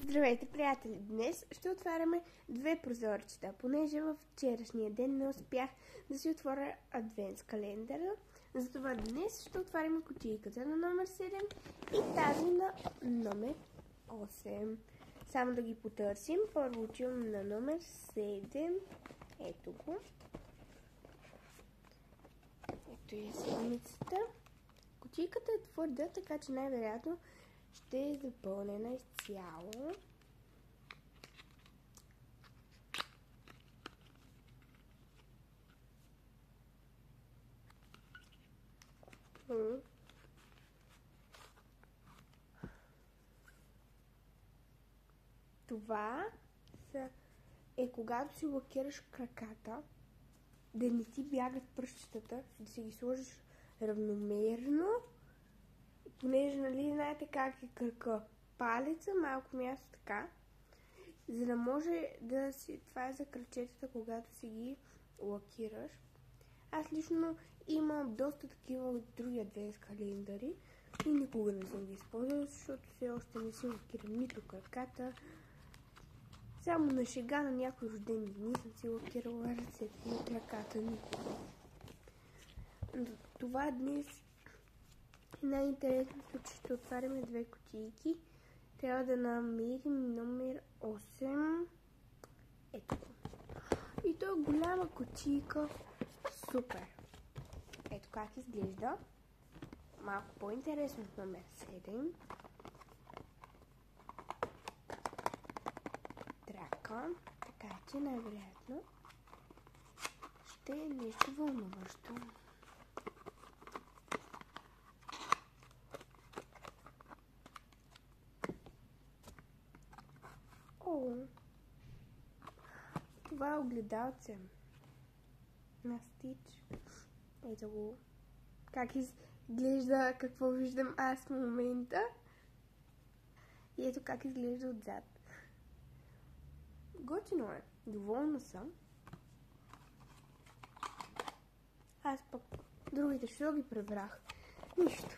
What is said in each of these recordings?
Здравейте, приятели! Днес ще отваряме две прозорчета, понеже във вчерашния ден не успях да си отворя адвентс календъра. Затова днес ще отваряме кутийката на номер 7 и тази на номер 8. Само да ги потърсим. Първо отивам на номер 7. Ето го. Ето е седмицата. Кутийката е твърда, така че най-вероятно ще е запълнена изцяло. Това е когато си лакираш краката, да не ти бягат пръстчетата, да си ги сложиш равномерно. Понеже, нали, знаете как е кръка? Палеца, малко място така, за да може да си... Това е за кръчетата, когато си ги лакираш. Аз лично имам доста такива от други адвентс календари и никога не съм ги използвала, защото все още не си лакирам нито краката. Само на шега на някои рождени дни съм си лакирала ръцете и краката никога. Това днес най-интересното, че ще отваряме две кутийки. Трябва да намерим номер 8. Ето го. И то е голяма кутийка. Супер! Ето как изглежда. Малко по-интересно от номер 7. Трака. Така че най-вероятно ще е нещо вълнуващо. Това е огледалце на Стич. Ето го. Как изглежда, какво виждам аз в момента. И ето как изглежда отзад. Готино е. Доволна съм. Аз пък другите ще ги пребрах. Нищо.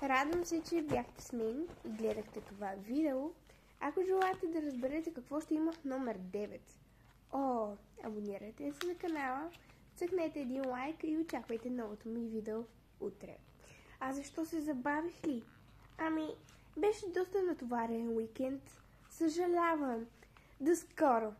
Радвам се, че бяхте с мен и гледахте това видео. Ако желаете да разберете какво ще има в номер 9, абонирайте се на канала, цъкнете един лайк и очаквайте новото ми видео утре. А защо се забавих ли? Беше доста натоварен уикенд. Съжалявам. До скоро!